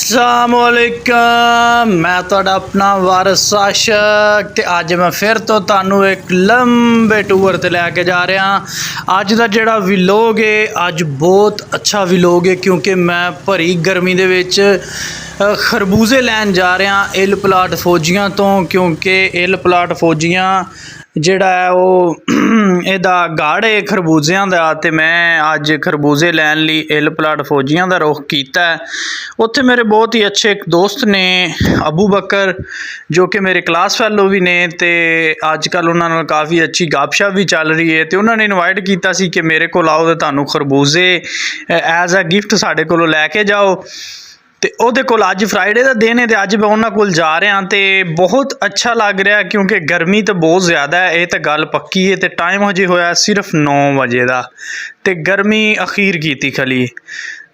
अस्सलामुअलैकुम, मैं तुहाडा अपना वारिस आशिक ते अज मैं फिर तो तुहानू एक लंबे टूर ते लैके जा रहा। अज दा जिहड़ा विलोग है अज बहुत अच्छा विलोग है क्योंकि मैं भरी गर्मी दे विच खरबूजे लैन जा रहा इल प्लाट फौजियां तो, क्योंकि इल प्लाट फौजियां जिहड़ा है वो इहदा गढ़ है खरबूजियां दा, ते मैं अज खरबूजे लैन लई इल प्लाट फौजियां दा रुख कीता है। उत्थे मेरे बहुत ही अच्छे एक दोस्त ने अबू बकर, जो कि मेरे क्लास फैलो भी ने, ते अजकल उन्हां नाल काफ़ी अच्छी गपशप भी चल रही है। तो उन्होंने इनवाइट किया सी कि मेरे को आओ तो तुहानू खरबूजे एज अ गिफ्ट साढ़े कोलों लैके जाओ। तो उहदे कोल अज फ्राइडे का दिन है, तो अज मैं उन्हां कोल जा रहा, तो बहुत अच्छा लग रहा क्योंकि गर्मी तो बहुत ज़्यादा है, ये तो गल पक्की है। तो टाइम हजे होया सिर्फ 9 बजे का, तो गर्मी अखीर की खली।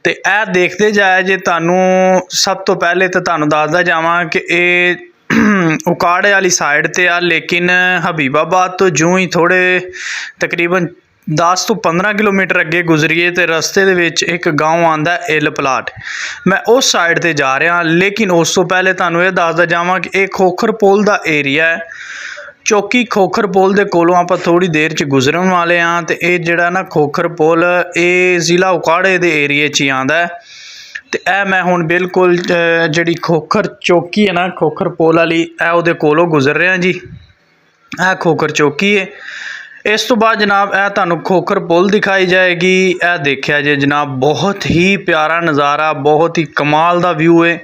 तो यह देखते जाए जे तुहानू सब तो पहले तो तुहानू दसदा जावां कि ये उकाड़े वाली साइड ते आ, लेकिन हबीबाबाद तो जूँ ही थोड़े तकरीबन 10 तो 15 किलोमीटर अगे गुजरीए तो रस्ते दे विच एक गाँव आंदा इल प्लाट। मैं उस साइड ते जा रहा, लेकिन उस तो पहले तुहानू ये दसदा जावां कि ये खोखर पुल दा एरिया है। चौकी खोखर पुल दे कोलों आपां थोड़ी देर च गुजरन वाले हाँ। तो ये जिहड़ा ना खोखर पुल ये ज़िला उकाड़े दे एरिए च ही आंदा है। तो यह मैं हुण बिल्कुल जिहड़ी खोखर चौकी है ना खोखर पुल वाली, यह उहदे कोलों गुजर रहा जी। यह खोखर चौकी है। इस तो बाद जनाब यह तुहानू खोखर पुल दिखाई जाएगी। यह देखिया जे जनाब बहुत ही प्यारा नज़ारा, बहुत ही कमाल दा व्यू है।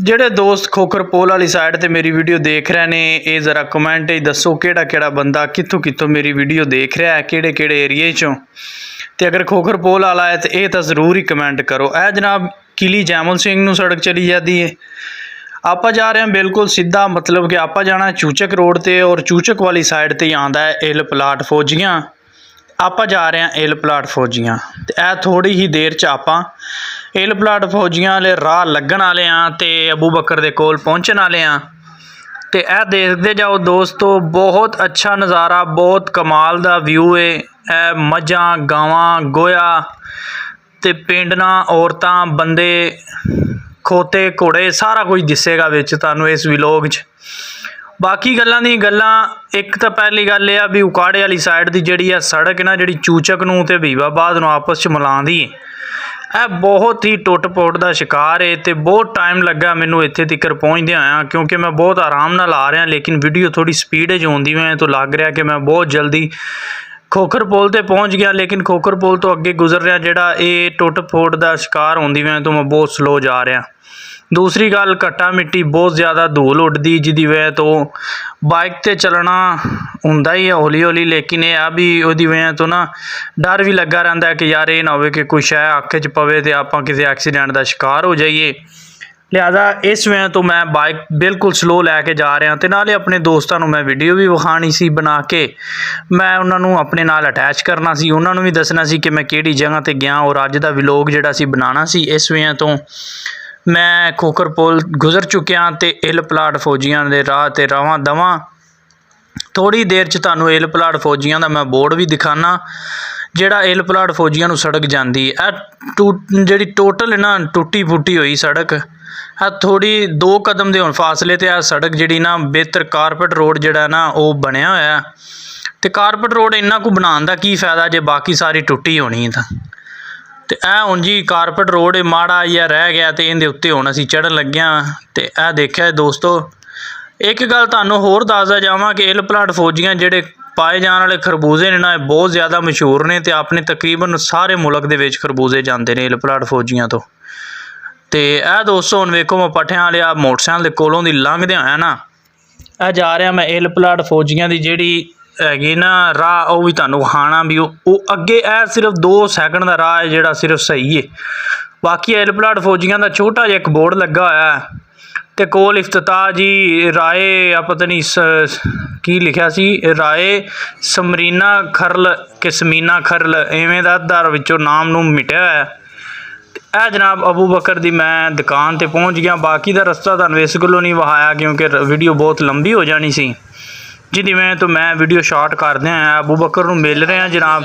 ਜਿਹੜੇ दोस्त खोखर पुल वाली साइड ते मेरी वीडियो देख रहे ने, ये ज़रा कमेंट दसो किहड़ा किहड़ा बंदा कित्थों कित्थों मेरी वीडियो देख रहा है, किहड़े किहड़े एरिए चों। तो अगर खोखर पुल वाला है तो ये तो ज़रूर ही कमेंट करो। यह जनाब किली जैमल सिंह नूं सड़क चली जाती है। आप जा रहे हैं बिल्कुल सीधा, मतलब कि आप जाना चूचक रोड ते, और चूचक वाली साइड ते ही आंदा है इल प्लाट फौजियां। आप जा रहे हैं इल प्लाट फौजियां, तो यह थोड़ी ही देर च आप इल प्लाट फौजियां वाले राह लगन वाले हाँ, तो अबू बकर दे कोल पहुँचन वाले हाँ। तो यह देखते जाओ दोस्तों, बहुत अच्छा नज़ारा, बहुत कमाल दा व्यू है। मझां गावां गोया ते पेंडना औरतां बंदे खोते घोड़े सारा कुछ दिसेगा विच तुहानू इस विलोग च। बाकी गल्लां दी गल्लां, एक तो पहली गल यह भी उकाड़े वाली साइड की जिहड़ी है सड़क है ना, जिहड़ी चूचक नूं ते हबीबाबाद नूं आपस च मिलांदी है, यह बहुत ही टुट पुट का शिकार है। तो बहुत टाइम लगा मैनू इत्थे तक पहुँचदे आया, क्योंकि मैं बहुत आराम नाल आ रहा, लेकिन वीडियो थोड़ी स्पीड च आउंदी मैं तो लग रहा कि मैं बहुत जल्दी खोखर पुल ते पहुँच गया। लेकिन खोखर पुल तो अगे गुजर रहा जिहड़ा ये टुट फुट का शिकार होंदी मैं तो मैं बहुत स्लो जा रहा। दूसरी गल, घट्टा मिट्टी बहुत ज़्यादा धूल उड़दी, जिहदी वजह तो बाइक ते चलना हुंदा ही है हौली हौली, लेकिन यह भी उहदी वजह तो ना डर भी लगा रहिंदा है कि यार ये ना हो कि कुछ है अख च पवे तो आपां किसी एक्सीडेंट का शिकार हो जाइए। लिहाजा इस वजह तो मैं बाइक बिल्कुल स्लो लैके जा रहा, तो नाले अपने दोस्तों को मैं वीडियो भी विखानी सी बना के, मैं उन्होंने अपने नाल अटैच करना सी, उन्होंने भी दसना सी कि मैं किहड़ी जगह ते गया और अज दा विलोग जिहड़ा सी बनाना सी। इस वजह तो मैं खोखर पुल गुजर चुकिया तो इल प्लाट फौजियां दे राह ते रवां दवां। थोड़ी देर च तुहानू इल प्लाट फौजियां दा मैं बोर्ड भी दिखाना, जिहड़ा इल प्लाट फौजियां नूं सड़क जांदी है। जिहड़ी टोटल है ना टुटी फुटी हुई सड़क है, थोड़ी 2 कदम दे हुण फासले ते सड़क जिहड़ी ना बेहतर कारपेट रोड जिहड़ा ना वो बनया होया। तो कारपेट रोड इन्ना को बनाने का की फायदा जे बाकी सारी टुटी होनी है। तो यह हुण जी कारपेट रोड माड़ा या रह गया, तो इहदे उत्ते हुण असीं चढ़न लगे हाँ। तो यह देखिया दोस्तों, एक गल तुहानू होर दसदा जावां कि इल प्लाट फौजियां जिहड़े पाए जाने वाले खरबूजे ने ना बहुत ज़्यादा मशहूर ने, तो अपने तकरीबन सारे मुल्क दे विच खरबूजे जाते हैं इल प्लाट फौजियां तो। यह दोस्तों हुण वेखो मैं पट्ठियां वाले मोटरसाइकिल के कोलों दी लंघदे होया ना यह जा रहा मैं इल प्लाट फौजियां की जिहड़ी हैगी ना राह, वो भी तुहानू विखाना भी वो अगे सिर्फ 2 सैकंड का राह है जिहड़ा सिर्फ सही है। बाकी इल प्लाट फौजियां का छोटा जिहा एक बोर्ड लगा होया है, तो कोल इफ्तिताह जी राय पता नहीं की लिखा सी, राय समरीना खरल कि समीना खरल इवें दा अद्धा विचों नाम नूं मिटिया है। यह जनाब अबू बकर दी मैं दुकान ते पहुँच गया। बाकी का रस्ता तुहानू इस गल्लों नहीं वहाया क्योंकि वीडियो बहुत लंबी हो जानी सी। ਜਿਹਦੀ ਵਜ੍ਹਾ ਤੋਂ ਮੈਂ ਵੀਡੀਓ ਸ਼ਾਰਟ ਕਰਦੇ ਆ। ਅਬੂ ਬਕਰ ਨੂੰ ਮਿਲ ਰਹੇ ਆ ਜਨਾਬ।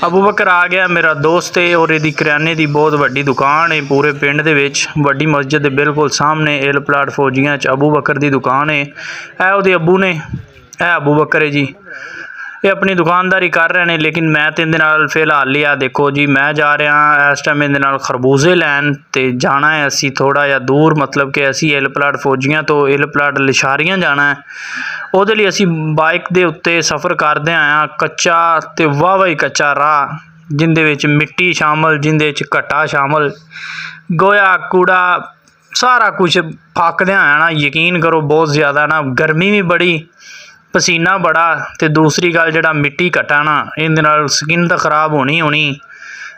ਅਬੂ ਬਕਰ ਆ ਗਿਆ, ਮੇਰਾ ਦੋਸਤ ਹੈ, ਔਰ ਇਹਦੀ ਕਰਿਆਨੇ ਦੀ ਬਹੁਤ ਵੱਡੀ ਦੁਕਾਨ ਹੈ ਪੂਰੇ ਪਿੰਡ ਦੇ ਵਿੱਚ। ਵੱਡੀ ਮਸਜਿਦ ਦੇ ਬਿਲਕੁਲ ਸਾਹਮਣੇ ਏਲ ਪਲਾਟ ਫੌਜੀਆਂ 'ਚ ਅਬੂ ਬਕਰ ਦੀ ਦੁਕਾਨ ਹੈ। ਇਹ ਉਹਦੇ ਅੱਬੂ ਨੇ, ਇਹ ਅਬੂ ਬਕਰ ਹੈ ਜੀ। ਇਹ ਆਪਣੀ ਦੁਕਾਨਦਾਰੀ ਕਰ ਰਹੇ ਨੇ, ਲੇਕਿਨ ਮੈਂ ਤਾਂ ਇਹਦੇ ਨਾਲ ਫਿਲਹਾਲ ਲਿਆ ਦੇਖੋ ਜੀ, ਮੈਂ ਜਾ ਰਿਹਾ ਇਸ ਟਾਈਮ ਇਹਦੇ ਨਾਲ ਖਰਬੂਜ਼ੇ ਲੈਣ। ਤੇ ਜਾਣਾ ਹੈ ਅਸੀਂ ਥੋੜ੍ਹਾ ਜਿਹਾ ਦੂਰ, ਮਤਲਬ ਕਿ ਅਸੀਂ ਏਲ ਪਲਾਟ ਫੌਜੀਆਂ ਤੋਂ ਏਲ ਪਲਾਟ ਲਿਸ਼ਾਰੀਆਂ ਜਾਣਾ ਹੈ। ਉਹਦੇ ਲਈ ਅਸੀਂ ਬਾਈਕ ਦੇ ਉੱਤੇ ਸਫ਼ਰ ਕਰਦੇ ਆਇਆ, ਕੱਚਾ ਤੇ ਵਾਹਵਾ ਹੀ ਕੱਚਾ ਰਾਹ, ਜਿਹਦੇ ਵਿੱਚ ਮਿੱਟੀ ਸ਼ਾਮਲ, ਜਿਹਦੇ ਵਿੱਚ ਘੱਟਾ ਸ਼ਾਮਲ, ਗੋਇਆ ਕੂੜਾ ਸਾਰਾ ਕੁਛ ਫੱਕਦਿਆਂ ਆਇਆ ਨਾ। ਯਕੀਨ ਕਰੋ ਬਹੁਤ ਜ਼ਿਆਦਾ ਨਾ, ਗਰਮੀ ਵੀ ਬੜੀ, ਪਸੀਨਾ ਬੜਾ, ਤੇ ਦੂਸਰੀ ਗੱਲ ਜਿਹੜਾ ਮਿੱਟੀ ਘੱਟਾ ਨਾ, ਇਹਦੇ ਨਾਲ ਸਕਿਨ ਤਾਂ ਖਰਾਬ ਹੋਣੀ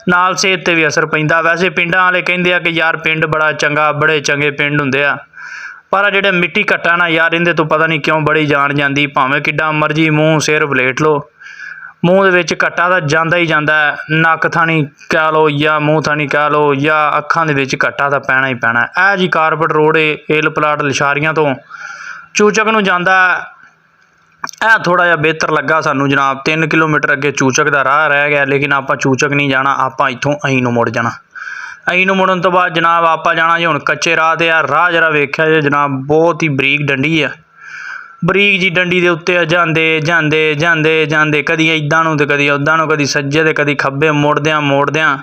ਨਾਲ ਸਿਹਤ 'ਤੇ ਵੀ ਅਸਰ ਪੈਂਦਾ। ਵੈਸੇ ਪਿੰਡਾਂ ਵਾਲੇ ਕਹਿੰਦੇ ਆ ਕਿ ਯਾਰ ਪਿੰਡ ਬੜਾ ਚੰਗਾ, ਬੜੇ ਚੰਗੇ ਪਿੰਡ ਹੁੰਦੇ ਆ, ਪਰ ਜਿਹੜੇ ਮਿੱਟੀ ਘੱਟਾ ਨਾ ਯਾਰ, ਇਹਦੇ ਤੋਂ ਪਤਾ ਨਹੀਂ ਕਿਉਂ ਬੜੀ ਜਾਨ ਜਾਂਦੀ। ਭਾਵੇਂ ਕਿੱਡਾ ਮਰਜ਼ੀ ਮੂੰਹ ਸਿਰ ਵਲੇਟ ਲਓ, ਮੂੰਹ ਦੇ ਵਿੱਚ ਘੱਟਾ ਤਾਂ ਜਾਂਦਾ ਹੀ ਜਾਂਦਾ। ਨੱਕ ਥਾਣੀ ਕਹਿ ਲਓ ਜਾਂ ਮੂੰਹ ਥਾਣੀ ਕਹਿ ਲਓ ਜਾਂ ਅੱਖਾਂ ਦੇ ਵਿੱਚ ਘੱਟਾ ਤਾਂ ਪੈਣਾ ਹੀ ਪੈਣਾ। ਇਹ ਜੀ ਕਾਰਪਟ ਰੋਡ ਏਲ ਪਲਾਟ ਲਿਸ਼ਾਰੀਆਂ ਤੋਂ ਚੂਚਕ ਨੂੰ ਜਾਂਦਾ। ਇਹ ਥੋੜ੍ਹਾ ਜਿਹਾ ਬਿਹਤਰ ਲੱਗਾ ਸਾਨੂੰ ਜਨਾਬ। 3 ਕਿਲੋਮੀਟਰ ਅੱਗੇ ਚੂਚਕ ਦਾ ਰਾਹ ਰਹਿ ਗਿਆ, ਲੇਕਿਨ ਆਪਾਂ ਚੂਚਕ ਨਹੀਂ ਜਾਣਾ, ਆਪਾਂ ਇੱਥੋਂ ਅਹੀਂ ਨੂੰ ਮੁੜ ਜਾਣਾ। ਅਹੀਂ ਨੂੰ ਮੁੜਨ ਤੋਂ ਬਾਅਦ ਜਨਾਬ ਆਪਾਂ ਜਾਣਾ ਜੀ ਹੁਣ ਕੱਚੇ ਰਾਹ 'ਤੇ। ਆ ਰਾਹ ਜਰਾ ਵੇਖਿਆ ਜੇ ਜਨਾਬ, ਬਹੁਤ ਹੀ ਬਰੀਕ ਡੰਡੀ ਆ, ਬਰੀਕ ਜੀ ਡੰਡੀ ਦੇ ਉੱਤੇ ਜਾਂਦੇ ਕਦੀ ਇੱਦਾਂ ਨੂੰ ਤੇ ਕਦੀ ਉੱਦਾਂ ਨੂੰ, ਕਦੀ ਸੱਜੇ ਤੇ ਕਦੀ ਖੱਬੇ, ਮੋੜਦਿਆਂ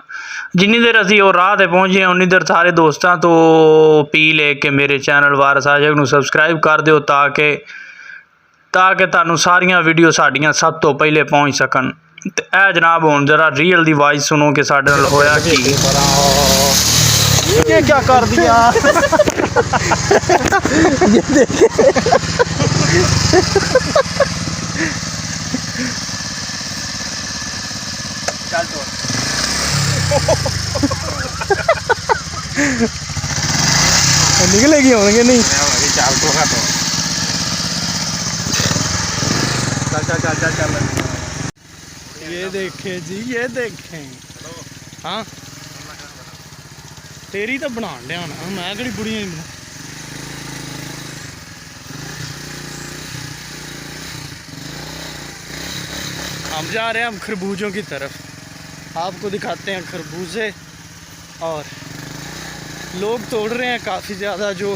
ਜਿੰਨੀ ਦੇਰ ਅਸੀਂ ਉਹ ਰਾਹ 'ਤੇ ਪਹੁੰਚੇ ਉਨੀ ਦੇਰ ਸਾਰੇ ਦੋਸਤਾਂ ਤੋਂ ਅਪੀਲ ਹੈ ਕਿ ਮੇਰੇ ਚੈਨਲ ਵਾਰਿਸ ਆਸ਼ਿਕ ਨੂੰ ਸਬਸਕ੍ਰਾਈਬ ਕਰ ਦਿਓ, ਤਾਂ ਕਿ ਤੁਹਾਨੂੰ ਸਾਰੀਆਂ ਵੀਡੀਓ ਸਾਡੀਆਂ ਸਭ ਤੋਂ ਪਹਿਲੇ ਪਹੁੰਚ ਸਕਣ। ਤੇ ਇਹ ਜਨਾਬ ਹੁਣ ਜਰਾ ਰੀਅਲ ਦੀ ਆਵਾਜ਼ ਸੁਣੋ ਕਿ ਸਾਡੇ ਨਾਲ ਹੋਇਆ ਕੀ। ये क्या कर दिया? ये देखे चल तो निकलेगी होंगे नहीं। चल तो चल ये देखे जी, ये देखें। हाँ तेरी तो बना लिया होना, मैं कड़ी बुढ़िया नहीं बना। हम जा रहे हैं अब खरबूजों की तरफ, आपको दिखाते हैं खरबूजे। और लोग तोड़ रहे हैं काफ़ी ज़्यादा, जो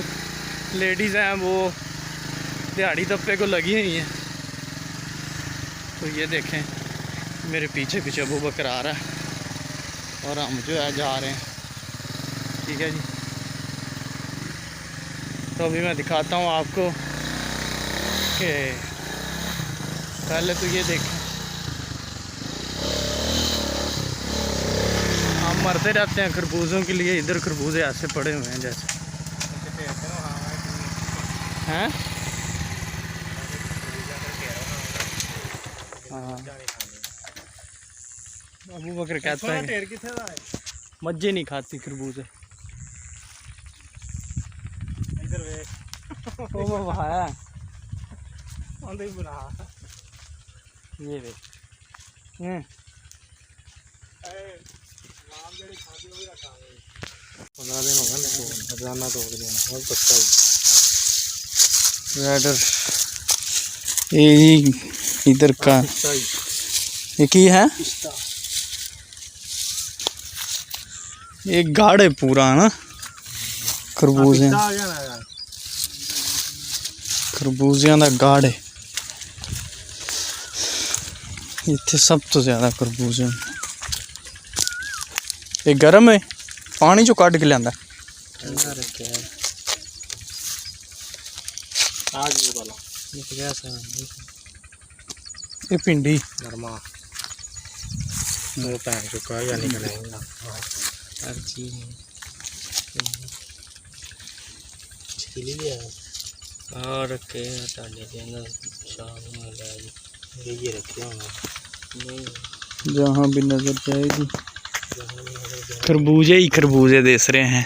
लेडीज़ हैं वो दिहाड़ी तप्पे को लगी हुई हैं। तो ये देखें मेरे पीछे अबू बकर आ रहा है और हम जो है जा रहे हैं, ठीक है जी। तो अभी मैं दिखाता हूँ आपको कि पहले तो ये देखें, हम मरते रहते हैं खरबूजों के लिए। इधर खरबूजे ऐसे पड़े हुए हैं जैसे हैं। हाँ अबू बकर कहता है मज्जे नहीं खाती खरबूजे। ये देख इधर का ये की है, एक गाड़ है पूरा ना खरबूजियां दा गाड़ है। इत्थे सब तो ज्यादा खरबूजे। ये गर्म है, पानी चो कट के लिया। ये भिंडी और रखे जहाँ भी नजर जाएगी खरबूजे ही खरबूजे देख रहे हैं।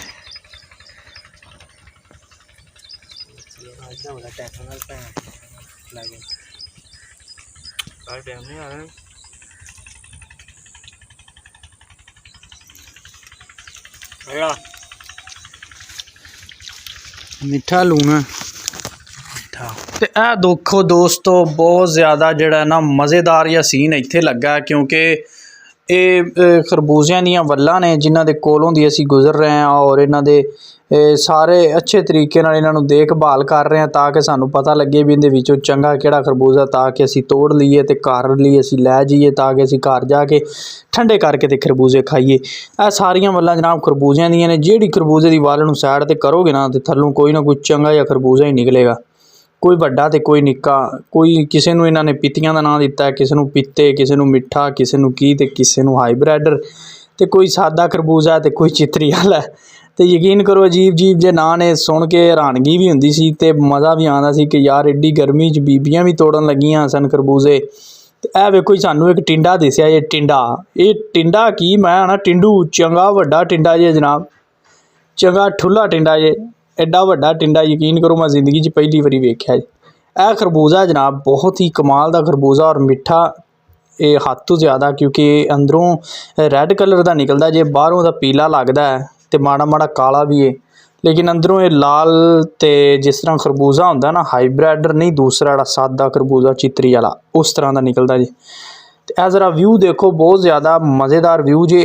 मीठा लूना मीठा ਤੇ ਇਹ ਦੇਖੋ ਦੋਸਤੋ ਬਹੁਤ ਜ਼ਿਆਦਾ ਜਿਹੜਾ ਨਾ ਮਜ਼ੇਦਾਰ ਜਿਹਾ ਸੀਨ ਇੱਥੇ ਲੱਗਾ ਕਿਉਂਕਿ ਇਹ ਖਰਬੂਜ਼ਿਆਂ ਦੀਆਂ ਵੱਲਾਂ ਨੇ ਜਿਨ੍ਹਾਂ ਦੇ ਕੋਲੋਂ ਦੀ ਅਸੀਂ ਗੁਜ਼ਰ ਰਹੇ ਹਾਂ ਔਰ ਇਹਨਾਂ ਦੇ ਸਾਰੇ ਅੱਛੇ ਤਰੀਕੇ ਨਾਲ ਇਹਨਾਂ ਨੂੰ ਦੇਖਭਾਲ ਕਰ ਰਹੇ ਹਾਂ ਤਾਂ ਕਿ ਸਾਨੂੰ ਪਤਾ ਲੱਗੇ ਵੀ ਇਹਦੇ ਵਿੱਚੋਂ ਚੰਗਾ ਕਿਹੜਾ ਖਰਬੂਜ਼ਾ ਤਾਂ ਕਿ ਅਸੀਂ ਤੋੜ ਲਈਏ ਤੇ ਘਰ ਲਈ ਅਸੀਂ ਲੈ ਜਾਈਏ ਤਾਂ ਕਿ ਅਸੀਂ ਘਰ ਜਾ ਕੇ ਠੰਡੇ ਕਰਕੇ ਤੇ ਖਰਬੂਜ਼ੇ ਖਾਈਏ। ਇਹ ਸਾਰੀਆਂ ਵੱਲਾਂ ਜਨਾਬ ਖਰਬੂਜ਼ਿਆਂ ਦੀਆਂ ਨੇ। ਜਿਹੜੀ ਖਰਬੂਜ਼ੇ ਦੀ ਵੱਲ ਨੂੰ ਸਾਈਡ ਤੇ ਕਰੋਗੇ ਨਾ ਤੇ ਥੱਲੋਂ ਕੋਈ ਨਾ ਕੋਈ ਚੰਗਾ ਜਿਹਾ ਖਰਬੂਜ਼ਾ ਹੀ ਨਿਕਲੇਗਾ, ਕੋਈ ਵੱਡਾ ਤੇ ਕੋਈ ਨਿੱਕਾ। ਕੋਈ ਕਿਸੇ ਨੂੰ ਇਹਨਾਂ ਨੇ ਪਿੱਤੀਆਂ ਦਾ ਨਾਂ ਦਿੱਤਾ, ਕਿਸੇ ਨੂੰ ਪਿੱਤੇ, ਕਿਸੇ ਨੂੰ ਮਿੱਠਾ, ਕਿਸੇ ਨੂੰ ਕੀ ਤੇ ਕਿਸੇ ਨੂੰ ਹਾਈਬ੍ਰਿਡ, ਤੇ ਕੋਈ ਸਾਦਾ ਖਰਬੂਜ਼ਾ ਤੇ ਕੋਈ ਚਿੱਤਰੀ ਵਾਲਾ। ਤੇ ਯਕੀਨ ਕਰੋ ਅਜੀਬ ਜੇ ਨਾਂ ਨੇ, ਸੁਣ ਕੇ ਹੈਰਾਨਗੀ ਵੀ ਹੁੰਦੀ ਸੀ ਤੇ ਮਜ਼ਾ ਵੀ ਆਉਂਦਾ ਸੀ ਕਿ ਯਾਰ ਐਡੀ ਗਰਮੀ 'ਚ ਬੀਬੀਆਂ ਵੀ ਤੋੜਨ ਲੱਗੀਆਂ ਸਨ ਖਰਬੂਜ਼ੇ। ਤੇ ਇਹ ਵੇਖੋ ਸਾਨੂੰ ਇੱਕ ਟਿੰਡਾ ਦਿਸਿਆ। ਇਹ ਟਿੰਡਾ ਕੀ ਮੈਂ ਨਾ ਟਿੰਡੂ, ਚੰਗਾ ਵੱਡਾ ਟਿੰਡਾ ਜੇ ਜਨਾਬ, ਚੰਗਾ ਠੁੱਲਾ ਟਿੰਡਾ ਜੇ, ਐਡਾ ਵੱਡਾ ਟਿੰਡਾ ਯਕੀਨ ਕਰੋ ਮੈਂ ਜ਼ਿੰਦਗੀ 'ਚ ਪਹਿਲੀ ਵਾਰੀ ਵੇਖਿਆ ਜੀ। ਇਹ ਖਰਬੂਜ਼ਾ ਜਨਾਬ ਬਹੁਤ ਹੀ ਕਮਾਲ ਦਾ ਖਰਬੂਜ਼ਾ ਔਰ ਮਿੱਠਾ ਇਹ ਹੱਦ ਤੋਂ ਜ਼ਿਆਦਾ, ਕਿਉਂਕਿ ਅੰਦਰੋਂ ਰੈੱਡ ਕਲਰ ਦਾ ਨਿਕਲਦਾ ਜੇ, ਬਾਹਰੋਂ ਦਾ ਪੀਲਾ ਲੱਗਦਾ ਹੈ ਤੇ ਮਾੜਾ ਮਾੜਾ ਕਾਲਾ ਵੀ ਹੈ, ਲੇਕਿਨ ਅੰਦਰੋਂ ਇਹ ਲਾਲ ਤੇ ਜਿਸ ਤਰ੍ਹਾਂ ਖਰਬੂਜ਼ਾ ਹੁੰਦਾ ਨਾ ਹਾਈਬ੍ਰਿਡ ਨਹੀਂ, ਦੂਸਰਾ ਜਿਹੜਾ ਸਾਦਾ ਖਰਬੂਜ਼ਾ ਚਿੱਤਰੀ ਵਾਲਾ ਉਸ ਤਰ੍ਹਾਂ ਦਾ ਨਿਕਲਦਾ ਜੀ। ਤੇ ਇਹ ਜ਼ਰਾ ਵਿਊ ਦੇਖੋ, ਬਹੁਤ ਜ਼ਿਆਦਾ ਮਜ਼ੇਦਾਰ ਵਿਊ ਜੇ।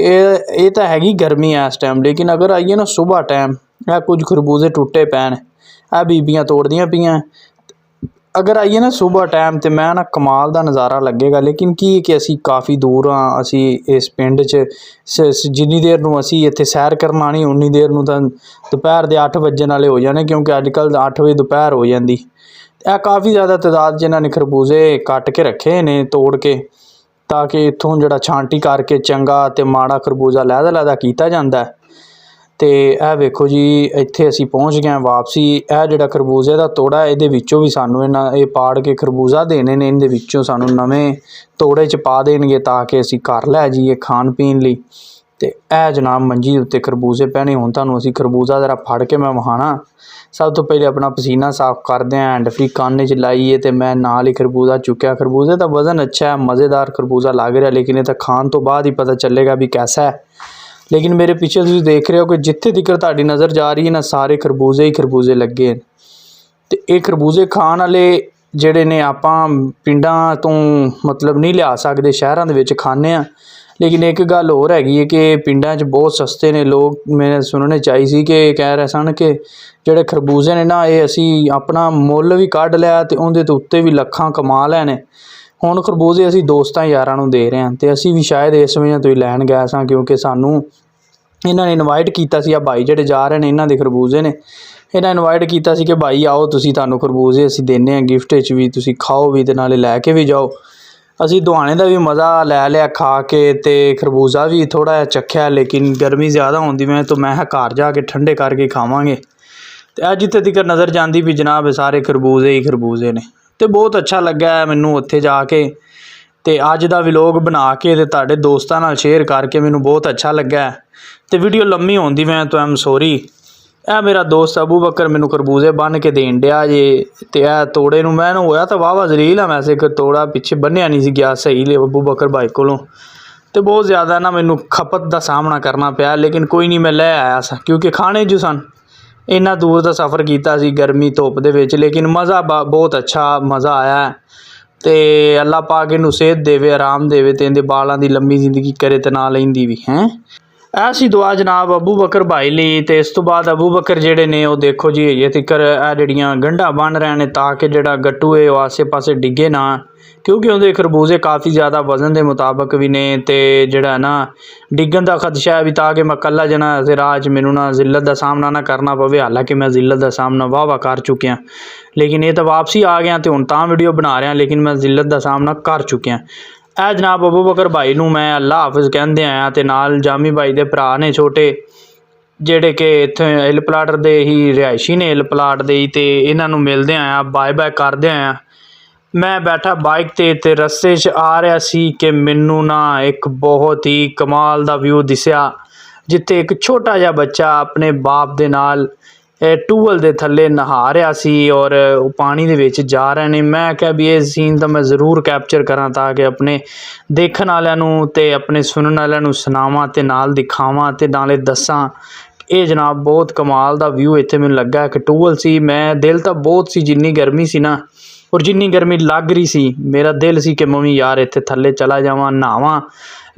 ਇਹ ਤਾਂ ਹੈਗੀ ਗਰਮੀ ਇਸ ਟਾਈਮ, ਲੇਕਿਨ ਅਗਰ ਆਈਏ ਨਾ ਸੁਬਾਹ ਟਾਈਮ ਇਹ ਕੁਝ ਖਰਬੂਜ਼ੇ ਟੁੱਟੇ ਪੈਣ, ਇਹ ਬੀਬੀਆਂ ਤੋੜਦੀਆਂ ਪਈਆਂ। ਅਗਰ ਆਈਏ ਨਾ ਸੁਬਾਹ ਟਾਈਮ ਤੇ ਮੈਂ ਨਾ ਕਮਾਲ ਦਾ ਨਜ਼ਾਰਾ ਲੱਗੇਗਾ। ਲੇਕਿਨ ਕੀ ਕਿ ਅਸੀਂ ਕਾਫੀ ਦੂਰ ਹਾਂ, ਅਸੀਂ ਇਸ ਪਿੰਡ 'ਚ ਜਿੰਨੀ ਦੇਰ ਨੂੰ ਅਸੀਂ ਇੱਥੇ ਸੈਰ ਕਰਨ ਆਉਣੀ ਉਨੀ ਦੇਰ ਨੂੰ ਤਾਂ ਦੁਪਹਿਰ ਦੇ 8 ਵੱਜਣ ਵਾਲੇ ਹੋ ਜਾਣੇ, ਕਿਉਂਕਿ ਅੱਜ ਕੱਲ੍ਹ 8 ਵਜੇ ਦੁਪਹਿਰ ਹੋ ਜਾਂਦੀ। ਇਹ ਕਾਫੀ ਜ਼ਿਆਦਾ ਤਾਦਾਦ 'ਚ ਇਹਨਾਂ ਨੇ ਖਰਬੂਜ਼ੇ ਕੱਟ ਕੇ ਰੱਖੇ ਨੇ ਤੋੜ ਕੇ, ਤਾਂ ਕਿ ਇੱਥੋਂ ਜਿਹੜਾ ਛਾਂਟੀ ਕਰਕੇ ਚੰਗਾ ਤੇ ਮਾੜਾ ਖਰਬੂਜ਼ਾ ਲਹਿਦਾ ਕੀਤਾ ਜਾਂਦਾ। ਤੇ ਇਹ ਵੇਖੋ ਜੀ ਇੱਥੇ ਅਸੀਂ ਪਹੁੰਚ ਗਏ ਹਾਂ ਵਾਪਸੀ। ਇਹ ਜਿਹੜਾ ਖਰਬੂਜ਼ੇ ਦਾ ਤੋੜਾ ਇਹਦੇ ਵਿੱਚੋਂ ਵੀ ਸਾਨੂੰ ਇਹ ਪਾੜ ਕੇ ਖਰਬੂਜ਼ਾ ਦੇਣੇ ਨੇ, ਇਹਦੇ ਵਿੱਚੋਂ ਸਾਨੂੰ ਨਵੇਂ ਤੋੜੇ 'ਚ ਪਾ ਦੇਣਗੇ ਤਾਂ ਕਿ ਅਸੀਂ ਘਰ ਲੈ ਜਾਈਏ ਖਾਣ ਪੀਣ ਲਈ। ਤੇ ਇਹ ਜਨਾਬ ਮੰਜੀ ਉੱਤੇ ਖਰਬੂਜ਼ੇ ਪੈਣੇ। ਹੁਣ ਤੁਹਾਨੂੰ ਅਸੀਂ ਖਰਬੂਜ਼ਾ ਜ਼ਰਾ ਫੜ ਕੇ ਮੈਂ ਵਿਖਾਉਣਾ। ਸਭ ਤੋਂ ਪਹਿਲੇ ਆਪਣਾ ਪਸੀਨਾ ਸਾਫ਼ ਕਰਦੇ ਹਾਂ, ਹੈਂਡ ਫਰੀ ਕਾਨੇ 'ਚ ਲਾਈਏ ਤੇ ਮੈਂ ਨਾਲ ਹੀ ਖਰਬੂਜ਼ਾ ਚੁੱਕਿਆ। ਖਰਬੂਜ਼ੇ ਦਾ ਵਜ਼ਨ ਅੱਛਾ ਹੈ, ਮਜ਼ੇਦਾਰ ਖਰਬੂਜ਼ਾ ਲੱਗ ਰਿਹਾ, ਲੇਕਿਨ ਇਹ ਤਾਂ ਖਾਣ ਤੋਂ ਬਾਅਦ ਹੀ ਪਤਾ ਚੱਲੇਗਾ ਵੀ ਕੈਸਾ ਹੈ। ਲੇਕਿਨ ਮੇਰੇ ਪਿੱਛੇ ਤੁਸੀਂ ਦੇਖ ਰਹੇ ਹੋ ਕਿ ਜਿੱਥੇ ਤੱਕ ਤੁਹਾਡੀ ਨਜ਼ਰ ਜਾ ਰਹੀ ਹੈ ਨਾ ਸਾਰੇ ਖਰਬੂਜ਼ੇ ਹੀ ਖਰਬੂਜ਼ੇ ਲੱਗੇ ਨੇ। ਤੇ ਇਹ ਖਰਬੂਜ਼ੇ ਖਾਣ ਵਾਲੇ ਜਿਹੜੇ ਨੇ ਆਪਾਂ ਪਿੰਡਾਂ ਤੋਂ ਮਤਲਬ ਨਹੀਂ ਲਿਆ ਸਕਦੇ, ਸ਼ਹਿਰਾਂ ਦੇ ਵਿੱਚ ਖਾਂਦੇ ਹਾਂ। ਲੇਕਿਨ ਇੱਕ ਗੱਲ ਹੋਰ ਹੈਗੀ ਹੈ ਕਿ ਪਿੰਡਾਂ 'ਚ ਬਹੁਤ ਸਸਤੇ ਨੇ। ਲੋਕ ਮੈਂ ਸੁਣਨੇ ਚਾਹੀ ਸੀ ਕਿ ਕਹਿ ਰਹੇ ਸਨ ਕਿ ਜਿਹੜੇ ਖਰਬੂਜ਼ੇ ਨੇ ਨਾ ਇਹ ਅਸੀਂ ਆਪਣਾ ਮੁੱਲ ਵੀ ਕੱਢ ਲਿਆ ਤੇ ਉਹਦੇ ਤੋਂ ਉੱਤੇ ਵੀ ਲੱਖਾਂ ਕਮਾ ਲਏ ਨੇ। ਹੁਣ ਖਰਬੂਜ਼ੇ ਅਸੀਂ ਦੋਸਤਾਂ ਯਾਰਾਂ ਨੂੰ ਦੇ ਰਹੇ ਹਾਂ ਤੇ ਅਸੀਂ ਵੀ ਸ਼ਾਇਦ ਇਸ ਵਜ੍ਹਾ ਤੋਂ ਹੀ ਲੈਣ ਗਏ ਸਾਂ, ਕਿਉਂਕਿ ਸਾਨੂੰ ਇਹਨਾਂ ਨੇ ਇਨਵਾਈਟ ਕੀਤਾ ਸੀ। ਆ ਭਾਈ ਜਿਹੜੇ ਜਾ ਰਹੇ ਨੇ ਇਹਨਾਂ ਦੇ ਖਰਬੂਜ਼ੇ ਨੇ, ਇਹਨਾਂ ਇਨਵਾਈਟ ਕੀਤਾ ਸੀ ਕਿ ਭਾਈ ਆਓ ਤੁਸੀਂ, ਤੁਹਾਨੂੰ ਖਰਬੂਜ਼ੇ ਅਸੀਂ ਦਿੰਦੇ ਹਾਂ ਗਿਫਟ 'ਚ ਵੀ, ਤੁਸੀਂ ਖਾਓ ਵੀ ਤੇ ਨਾਲੇ ਲੈ ਕੇ ਵੀ ਜਾਓ। ਅਸੀਂ ਦੁਆਣੇ ਦਾ ਵੀ ਮਜ਼ਾ ਲੈ ਲਿਆ ਖਾ ਕੇ ਤੇ ਖਰਬੂਜ਼ਾ ਵੀ ਥੋੜ੍ਹਾ ਜਿਹਾ ਚੱਖਿਆ, ਲੇਕਿਨ ਗਰਮੀ ਜ਼ਿਆਦਾ ਹੁੰਦੀ ਮੈਂ ਤਾਂ ਮੈਂ ਘਰ ਜਾ ਕੇ ਠੰਡੇ ਕਰਕੇ ਖਾਵਾਂਗੇ। ਤੇ ਅੱਜ ਜਿੱਥੇ ਤੱਕ ਨਜ਼ਰ ਜਾਂਦੀ ਵੀ ਜਨਾਬ ਸਾਰੇ ਖਰਬੂਜ਼ੇ ਹੀ ਖਰਬੂਜ਼ੇ ਨੇ। ਤੇ ਬਹੁਤ ਅੱਛਾ ਲੱਗਾ ਮੈਨੂੰ ਉੱਥੇ ਜਾ ਕੇ, ਤੇ ਅੱਜ ਦਾ ਵਲੋਗ ਬਣਾ ਕੇ ਤੇ ਤੁਹਾਡੇ ਦੋਸਤਾਂ ਨਾਲ ਸ਼ੇਅਰ ਕਰਕੇ ਮੈਨੂੰ ਬਹੁਤ ਅੱਛਾ ਲੱਗਾ। ਤੇ ਵੀਡੀਓ ਲੰਮੀ ਹੋਣ ਦੀ ਮੈਂ ਤਾਂ ਐਮ ਸੋਰੀ। ਇਹ ਮੇਰਾ ਦੋਸਤ ਅਬੂ ਬਕਰ ਮੈਨੂੰ ਖਰਬੂਜ਼ੇ ਬੰਨ੍ਹ ਕੇ ਦੇਣ ਡਿਆ ਜੇ। ਤੇ ਇਹ ਤੋੜੇ ਨੂੰ ਮੈਨੂੰ ਹੋਇਆ ਤਾਂ ਵਾਹਵਾ ਜ਼ਲੀਲ ਆ, ਵੈਸੇ ਤੋੜਾ ਪਿੱਛੇ ਬੰਨਿਆ ਨਹੀਂ ਸੀ ਗਿਆ ਸਹੀ ਅਬੂ ਬਕਰ ਭਾਈ ਕੋਲੋਂ। ਤੇ ਬਹੁਤ ਜ਼ਿਆਦਾ ਨਾ ਮੈਨੂੰ ਖਪਤ ਦਾ ਸਾਹਮਣਾ ਕਰਨਾ ਪਿਆ, ਲੇਕਿਨ ਕੋਈ ਨਹੀਂ ਮੈਂ ਲੈ ਆਇਆ ਸਾਂ ਕਿਉਂਕਿ ਖਾਣੇ ਜੋ ਸਨ। ਇੰਨਾ ਦੂਰ ਦਾ ਸਫ਼ਰ ਕੀਤਾ ਸੀ ਗਰਮੀ ਧੁੱਪ ਦੇ ਵਿੱਚ, ਲੇਕਿਨ ਮਜ਼ਾ ਬਹੁਤ ਅੱਛਾ ਮਜ਼ਾ ਆਇਆ। ਤੇ ਅੱਲਾ ਪਾਕ ਇਹਨੂੰ ਸਿਹਤ ਦੇਵੇ, ਆਰਾਮ ਦੇਵੇ ਤੇ ਇਹਦੇ ਬਾਲਾਂ ਦੀ ਲੰਮੀ ਜ਼ਿੰਦਗੀ ਕਰੇ ਤੇ ਨਾ ਲੈਂਦੀ ਵੀ ਹੈ। ਐਸੀ ਦੁਆ ਜਨਾਬ ਅਬੂ ਬਕਰ ਭਾਈ ਲਈ। ਤੇ ਇਸ ਤੋਂ ਬਾਅਦ ਅਬੂ ਬਕਰ ਜਿਹੜੇ ਨੇ ਉਹ ਦੇਖੋ ਜੀ ਹਜੇ ਤੀਕਰ ਇਹ ਜਿਹੜੀਆਂ ਗੰਢਾਂ ਬਣ ਰਹੇ ਨੇ ਤਾਂ ਕਿ ਜਿਹੜਾ ਗੱਟੂ ਹੈ ਉਹ ਆਸੇ ਪਾਸੇ ਡਿੱਗੇ ਨਾ, ਕਿਉਂਕਿ ਉਹਦੇ ਖਰਬੂਜ਼ੇ ਕਾਫੀ ਜ਼ਿਆਦਾ ਵਜ਼ਨ ਦੇ ਮੁਤਾਬਕ ਵੀ ਨੇ ਤੇ ਜਿਹੜਾ ਨਾ ਡਿੱਗਣ ਦਾ ਖਦਸ਼ਾ ਵੀ, ਤਾਂ ਕਿ ਮੈਂ ਇਕੱਲਾ ਜਣਾ ਤੇ ਰਾਹ 'ਚ ਮੈਨੂੰ ਨਾ ਜ਼ਿਲਤ ਦਾ ਸਾਹਮਣਾ ਨਾ ਕਰਨਾ ਪਵੇ। ਹਾਲਾਂਕਿ ਮੈਂ ਜ਼ਿਲਤ ਦਾ ਸਾਹਮਣਾ ਵਾਹ ਕਰ ਚੁੱਕਿਆ, ਲੇਕਿਨ ਇਹ ਤਾਂ ਵਾਪਸੀ ਆ ਗਿਆ ਤੇ ਹੁਣ ਤਾਂ ਵੀਡੀਓ ਬਣਾ ਰਿਹਾ, ਲੇਕਿਨ ਮੈਂ ਜ਼ਿਲਤ ਦਾ ਸਾਹਮਣਾ ਕਰ ਚੁੱਕਿਆ। ਇਹ ਜਨਾਬ ਅਬੂ ਬਕਰ ਭਾਈ ਨੂੰ ਮੈਂ ਅੱਲਾ ਹਾਫਿਜ਼ ਕਹਿੰਦੇ ਆਇਆ ਤੇ ਨਾਲ ਜਾਮੀ ਭਾਈ ਦੇ ਭਰਾ ਨੇ ਛੋਟੇ, ਜਿਹੜੇ ਕਿ ਇੱਥੇ ਹਿੱਲ ਪਲਾਟ ਦੇ ਹੀ ਰਿਹਾਇਸ਼ੀ ਨੇ, ਹਿੱਲ ਪਲਾਟ ਦੇ ਹੀ। ਤੇ ਇਹਨਾਂ ਨੂੰ ਮਿਲਦੇ ਆਇਆ, ਬਾਏ ਬਾਏ ਕਰਦੇ ਆਇਆ। ਮੈਂ ਬੈਠਾ ਬਾਈਕ ਤੇ ਰਸਤੇ 'ਚ ਆ ਰਿਹਾ ਸੀ ਕਿ ਮੈਨੂੰ ਨਾ ਇੱਕ ਬਹੁਤ ਹੀ ਕਮਾਲ ਦਾ ਵਿਊ ਦਿਸਿਆ, ਜਿੱਥੇ ਇੱਕ ਛੋਟਾ ਜਿਹਾ ਬੱਚਾ ਆਪਣੇ ਬਾਪ ਦੇ ਨਾਲ ਟੂਵਲ ਦੇ ਥੱਲੇ ਨਹਾ ਰਿਹਾ ਸੀ ਔਰ ਉਹ ਪਾਣੀ ਦੇ ਵਿੱਚ ਜਾ ਰਹੇ ਨੇ। ਮੈਂ ਕਿਹਾ ਵੀ ਇਹ ਸੀਨ ਤਾਂ ਮੈਂ ਜ਼ਰੂਰ ਕੈਪਚਰ ਕਰਾਂ ਤਾਂ ਕਿ ਆਪਣੇ ਦੇਖਣ ਵਾਲਿਆਂ ਨੂੰ ਤੇ ਆਪਣੇ ਸੁਣਨ ਵਾਲਿਆਂ ਨੂੰ ਸੁਣਾਵਾਂ ਤੇ ਨਾਲ ਦਿਖਾਵਾਂ ਤੇ ਨਾਲੇ ਦੱਸਾਂ ਇਹ ਜਨਾਬ ਬਹੁਤ ਕਮਾਲ ਦਾ ਵਿਊ ਇੱਥੇ ਮੈਨੂੰ ਲੱਗਾ। ਇੱਕ ਟੂਵਲ ਸੀ, ਮੈਂ ਦਿਲ ਤਾਂ ਬਹੁਤ ਸੀ, ਜਿੰਨੀ ਗਰਮੀ ਸੀ ਨਾ ਔਰ ਜਿੰਨੀ ਗਰਮੀ ਲੱਗ ਰਹੀ ਸੀ ਮੇਰਾ ਦਿਲ ਸੀ ਕਿ ਮੈਂ ਵੀ ਯਾਰ ਇੱਥੇ ਥੱਲੇ ਚਲਾ ਜਾਵਾਂ ਨਹਾਵਾਂ,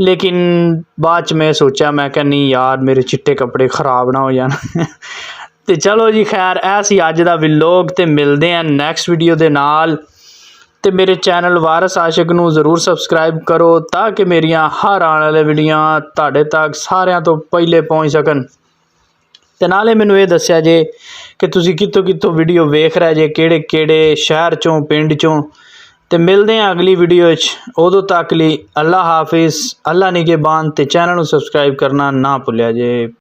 ਲੇਕਿਨ ਬਾਅਦ 'ਚ ਮੈਂ ਸੋਚਿਆ, ਮੈਂ ਕਿਹਾ ਨਹੀਂ ਯਾਰ ਮੇਰੇ ਚਿੱਟੇ ਕੱਪੜੇ ਖ਼ਰਾਬ ਨਾ ਹੋ ਜਾਣ ਤੇ ਚਲੋ ਜੀ ਖੈਰ ਇਹ ਸੀ ਅੱਜ ਦਾ ਵਲੌਗ, ਤੇ ਮਿਲਦੇ ਹਾਂ ਨੈਕਸਟ ਵੀਡੀਓ ਦੇ ਨਾਲ। ਤੇ ਮੇਰੇ ਚੈਨਲ ਵਾਰਿਸ ਆਸ਼ਿਕ ਨੂੰ ਜ਼ਰੂਰ ਸਬਸਕ੍ਰਾਈਬ ਕਰੋ ਤਾਂ ਕਿ ਮੇਰੀਆਂ ਹਰ ਆਉਣ ਵਾਲੇ ਵੀਡੀਓਆਂ ਤੁਹਾਡੇ ਤੱਕ ਸਾਰਿਆਂ ਤੋਂ ਪਹਿਲੇ ਪਹੁੰਚ ਸਕਣ। ਤੇ ਨਾਲੇ ਮੈਨੂੰ ਇਹ ਦੱਸਿਆ ਜੇ ਕਿ ਤੁਸੀਂ ਕਿੱਥੋਂ ਕਿੱਥੋਂ ਵੀਡੀਓ ਵੇਖ ਰਹੇ ਜੇ, ਕਿਹੜੇ ਕਿਹੜੇ ਸ਼ਹਿਰ 'ਚੋਂ ਪਿੰਡ 'ਚੋਂ। ਤੇ ਮਿਲਦੇ ਹਾਂ ਅਗਲੀ ਵੀਡੀਓ 'ਚ, ਉਦੋਂ ਤੱਕ ਲਈ ਅੱਲਾ ਹਾਫਿਜ਼, ਅੱਲਾ ਨਿਗਹਿਬਾਨ, ਤੇ ਚੈਨਲ ਨੂੰ ਸਬਸਕ੍ਰਾਈਬ ਕਰਨਾ ਨਾ ਭੁੱਲਿਆ ਜੇ।